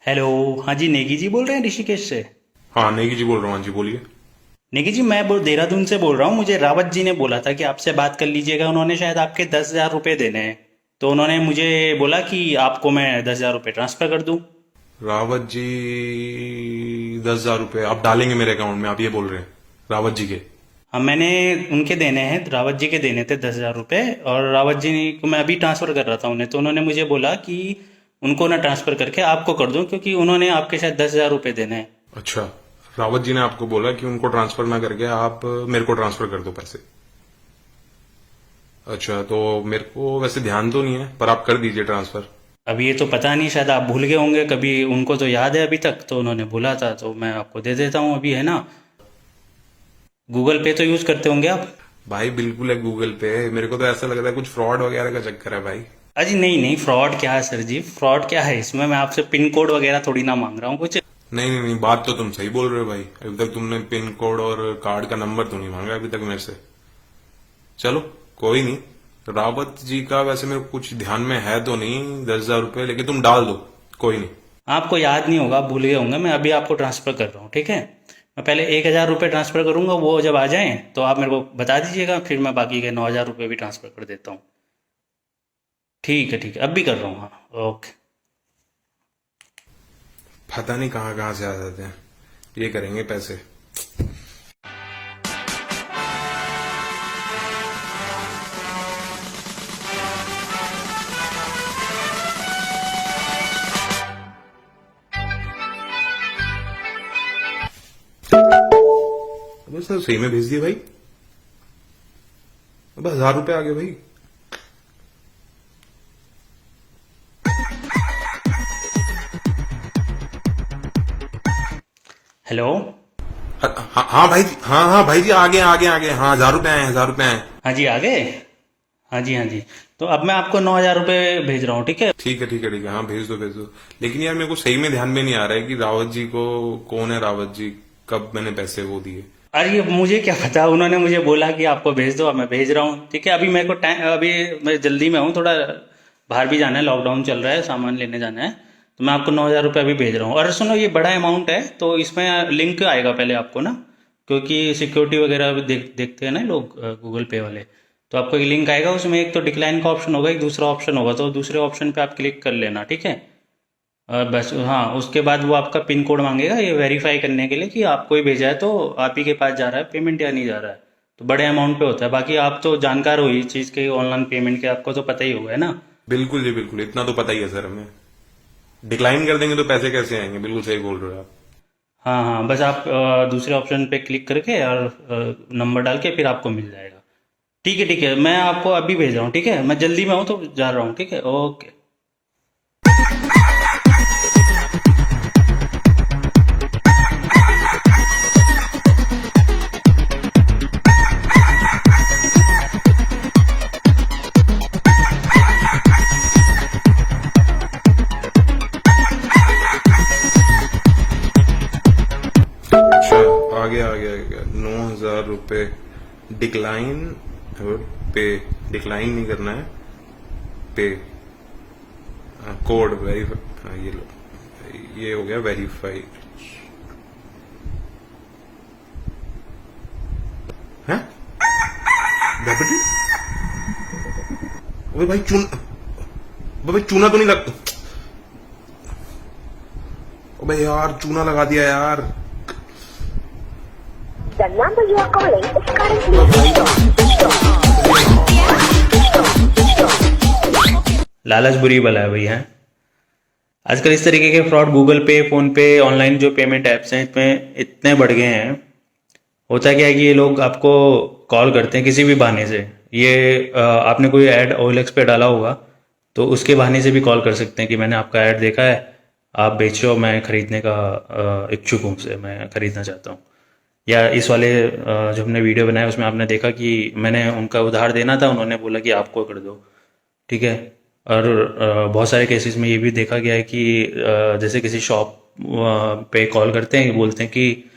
Hello. हाँ जी, नेगी जी बोल रहे हैं ऋषिकेश से। हाँ नेगी जी बोल रहा हूँ। हाँ जी बोलिए। नेगी जी, मैं देहरादून से बोल रहा हूँ। मुझे रावत जी ने बोला था कि आपसे बात कर लीजिएगा। उन्होंने शायद आपके 10,000 रुपये देने हैं, तो उन्होंने मुझे बोला कि आपको मैं 10,000 रुपये ट्रांसफ़र कर दूँ। रावत जी 10,000 रुपये आप डालेंगे मेरे अकाउंट में, आप ये बोल रहे हैं रावत जी के? हाँ, मैंने उनके देने हैं, रावत जी के देने थे 10,000 रुपये। और रावत जी को मैं अभी ट्रांसफ़र कर रहा था उन्हें, तो उन्होंने मुझे बोला कि उनको ना ट्रांसफ़र करके आपको कर दूँ, क्योंकि उन्होंने आपके शायद 10,000 रुपये देने हैं। अच्छा, रावत जी ने आपको बोला कि उनको ट्रांसफर ना करके आप मेरे को ट्रांसफर कर दो पैसे। अच्छा, तो मेरे को वैसे ध्यान तो नहीं है, पर आप कर दीजिए ट्रांसफर। अब ये तो पता नहीं, शायद आप भूल गए होंगे। कभी उनको तो याद है अभी तक, तो उन्होंने बोला था, तो मैं आपको दे देता हूँ अभी, है ना। गूगल पे तो यूज़ करते होंगे आप। भाई बिल्कुल है गूगल पे। मेरे को तो ऐसा लगता है कुछ फ्रॉड वगैरह का चक्कर है भाई। अजी नहीं नहीं, फ्रॉड क्या है सर जी, फ्रॉड क्या है इसमें। मैं आपसे पिन कोड वगैरह थोड़ी ना मांग रहा हूँ कुछ। नहीं नहीं नहीं, बात तो तुम सही बोल रहे हो भाई। अभी तक तुमने पिन कोड और कार्ड का नंबर तो नहीं मांगा अभी तक मेरे से। चलो, कोई नहीं। रावत जी का वैसे मेरे को कुछ ध्यान में है तो नहीं 10,000 रुपये, लेकिन तुम डाल दो, कोई नहीं। आपको याद नहीं होगा, आप भूल गए होंगे। मैं अभी आपको ट्रांसफ़र कर रहा हूँ, ठीक है। मैं पहले 1,000 रुपये ट्रांसफ़र करूँगा, वो जब आ जाएं तो आप मेरे को बता दीजिएगा, फिर मैं बाकी के 9,000 रुपये भी ट्रांसफ़र कर देता हूँ। ठीक है ठीक है, अब भी कर रहा हूँ, हाँ ओके। पता नहीं कहाँ कहाँ से आ जाते हैं, ये करेंगे पैसे। अबे सर सही में भेज दिए भाई। अब 1,000 रुपये आ गए भाई। हेलो। हाँ हाँ भाई जी, हाँ हाँ भाई जी, आगे आगे आगे, हाँ 1,000 रुपये आए, 1,000 रुपये आए। हाँ जी, आ गए। हाँ जी हाँ जी। तो अब मैं आपको 9,000 रुपये भेज रहा हूँ, ठीक है। ठीक है ठीक है ठीक है, हाँ भेज दो भेज दो। लेकिन यार मेरे को सही में ध्यान में नहीं आ रहा है कि रावत जी को, कौन है रावत जी, कब मैंने पैसे वो दिए। अरे मुझे क्या पता, उन्होंने मुझे बोला कि आपको भेज दो, अब मैं भेज रहा हूँ, ठीक है। अभी मेरे को टाइम, अभी मैं जल्दी में हूँ थोड़ा, बाहर भी जाना है, लॉकडाउन चल रहा है, सामान लेने जाना है। तो मैं आपको 9,000 रुपये अभी भेज रहा हूँ। और सुनो, ये बड़ा अमाउंट है, तो इसमें लिंक आएगा पहले आपको ना, क्योंकि सिक्योरिटी वगैरह भी देखते हैं ना लोग, गूगल पे वाले। तो आपको एक लिंक आएगा, उसमें एक तो डिक्लाइन का ऑप्शन होगा, एक दूसरा ऑप्शन होगा, तो दूसरे ऑप्शन पे आप क्लिक कर लेना, ठीक है। और बस हाँ, उसके बाद वो आपका पिन कोड मांगेगा, ये वेरीफाई करने के लिए कि आपको ही भेजा है, तो आप ही के पास जा रहा है पेमेंट या नहीं जा रहा है। तो बड़े अमाउंट पे होता है। बाकी आप तो जानकार हो इस चीज़ के, ऑनलाइन पेमेंट के, आपको तो पता ही होगा, है ना। बिल्कुल जी बिल्कुल, इतना तो पता ही है सर हमें। डिक्लाइन कर देंगे तो पैसे कैसे आएंगे, बिल्कुल सही बोल रहे हो आप। हाँ हाँ, बस आप दूसरे ऑप्शन पे क्लिक करके और नंबर डाल के फिर आपको मिल जाएगा। ठीक है, मैं आपको अभी भेज रहा हूँ, ठीक है। मैं जल्दी में हूँ तो जा रहा हूँ, ठीक है, ओके। अच्छा, आ गया 9,000 रुपये। डिक्लाइन और पे, डिक्लाइन नहीं करना है, पे। कोड वेरीफाई, हाँ ये लो, ये हो गया वेरीफाई। है डेबिट। अबे भाई अबे भाई चूना तो नहीं लग, अबे यार चूना लगा दिया यार। The number you are calling is currently अबे भाई, switched off. लालच बुरी बला है भैया। आजकल इस तरीके के फ्रॉड गूगल पे, फोन पे, ऑनलाइन जो पेमेंट ऐप्स हैं, इसमें इतने बढ़ गए हैं। होता क्या है कि ये लोग आपको कॉल करते हैं किसी भी बहाने से। ये आपने कोई ऐड OLX पे डाला होगा, तो उसके बहाने से भी कॉल कर सकते हैं कि मैंने आपका ऐड देखा है, आप बेचो, मैं खरीदने का इच्छुक हूँ, से मैं खरीदना चाहता हूँ। या इस वाले जो हमने वीडियो बनाया उसमें आपने देखा कि मैंने उनका उधार देना था, उन्होंने बोला कि आपको कर दो, ठीक है। और बहुत सारे केसेस में ये भी देखा गया है कि जैसे किसी शॉप पे कॉल करते हैं, बोलते हैं कि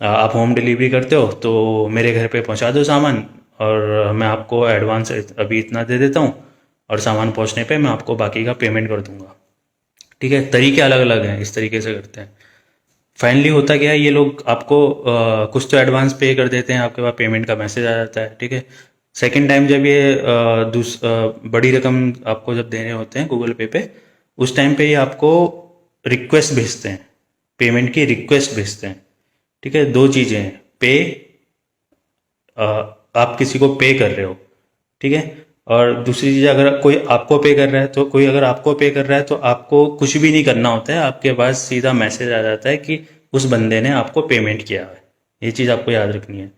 आप होम डिलीवरी करते हो तो मेरे घर पे पहुंचा दो सामान, और मैं आपको एडवांस अभी इतना दे देता हूँ, और सामान पहुंचने पे मैं आपको बाकी का पेमेंट कर दूंगा, ठीक है, तरीके अलग अलग हैं, इस तरीके से करते हैं। फाइनली होता क्या है, ये लोग आपको कुछ तो एडवांस पे कर देते हैं, आपके पास पेमेंट का मैसेज आ जाता है, ठीक है। सेकंड टाइम जब ये बड़ी रकम आपको जब देने होते हैं गूगल पे उस टाइम पे ये आपको रिक्वेस्ट भेजते हैं, पेमेंट की रिक्वेस्ट भेजते हैं, ठीक है। दो चीज़ें हैं, पे आप किसी को पे कर रहे हो, ठीक है, और दूसरी चीज़ अगर कोई आपको पे कर रहा है, तो कोई अगर आपको पे कर रहा है तो आपको कुछ भी नहीं करना होता है, आपके पास सीधा मैसेज आ जाता है कि उस बंदे ने आपको पेमेंट किया है। ये चीज़ आपको याद रखनी है।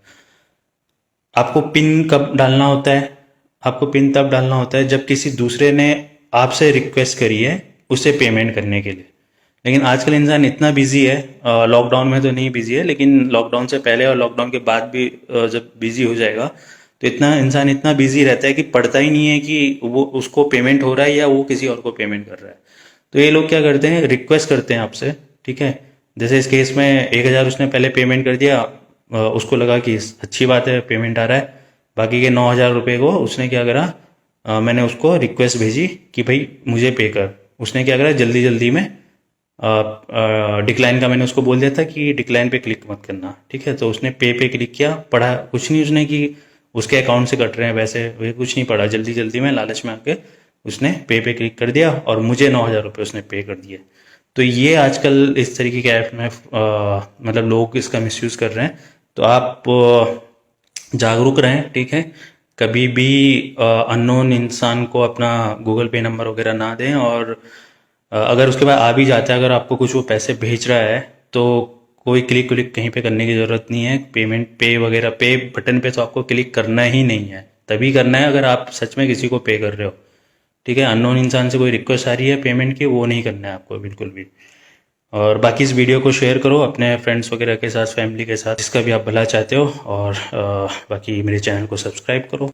आपको पिन कब डालना होता है? आपको पिन तब डालना होता है जब किसी दूसरे ने आपसे रिक्वेस्ट करी है उसे पेमेंट करने के लिए। लेकिन आजकल इंसान इतना बिजी है, लॉकडाउन में तो नहीं बिजी है, लेकिन लॉकडाउन से पहले और लॉकडाउन के बाद भी जब बिजी हो जाएगा तो इंसान इतना बिजी रहता है कि पढ़ता ही नहीं है कि वो उसको पेमेंट हो रहा है या वो किसी और को पेमेंट कर रहा है। तो ये लोग क्या करते हैं, रिक्वेस्ट करते हैं आपसे, ठीक है। जैसे इस केस में 1,000 उसने पहले पेमेंट कर दिया, उसको लगा कि अच्छी बात है पेमेंट आ रहा है, बाकी के 9,000 रुपये को उसने क्या करा, मैंने उसको रिक्वेस्ट भेजी कि भाई मुझे पे कर। उसने क्या करा, जल्दी जल्दी में डिक्लाइन का मैंने उसको बोल दिया था कि डिक्लाइन पे क्लिक मत करना, ठीक है। तो उसने पे क्लिक किया, पढ़ा कुछ नहीं उसने कि उसके अकाउंट से कट रहे हैं पैसे, वे कुछ नहीं पढ़ा, जल्दी जल्दी में लालच में आके उसने पे क्लिक कर दिया और मुझे 9,000 रुपये उसने पे कर दिए। तो ये आजकल इस तरीके के ऐप में मतलब लोग इसका मिसयूज़ कर रहे हैं। तो आप जागरूक रहें, ठीक है। कभी भी अननोन इंसान को अपना गूगल पे नंबर वगैरह ना दें, और अगर उसके बाद आ भी जाता है, अगर आपको कुछ वो पैसे भेज रहा है तो कोई क्लिक कहीं पे करने की ज़रूरत नहीं है। पेमेंट पे वगैरह पे बटन पे तो आपको क्लिक करना ही नहीं है, तभी करना है अगर आप सच में किसी को पे कर रहे हो, ठीक है। अननोन इंसान से कोई रिक्वेस्ट आ रही है पेमेंट की, वो नहीं करना है आपको बिल्कुल भी। और बाकी इस वीडियो को शेयर करो अपने फ्रेंड्स वगैरह के साथ, फैमिली के साथ, जिसका भी आप भला चाहते हो। और बाकी मेरे चैनल को सब्सक्राइब करो।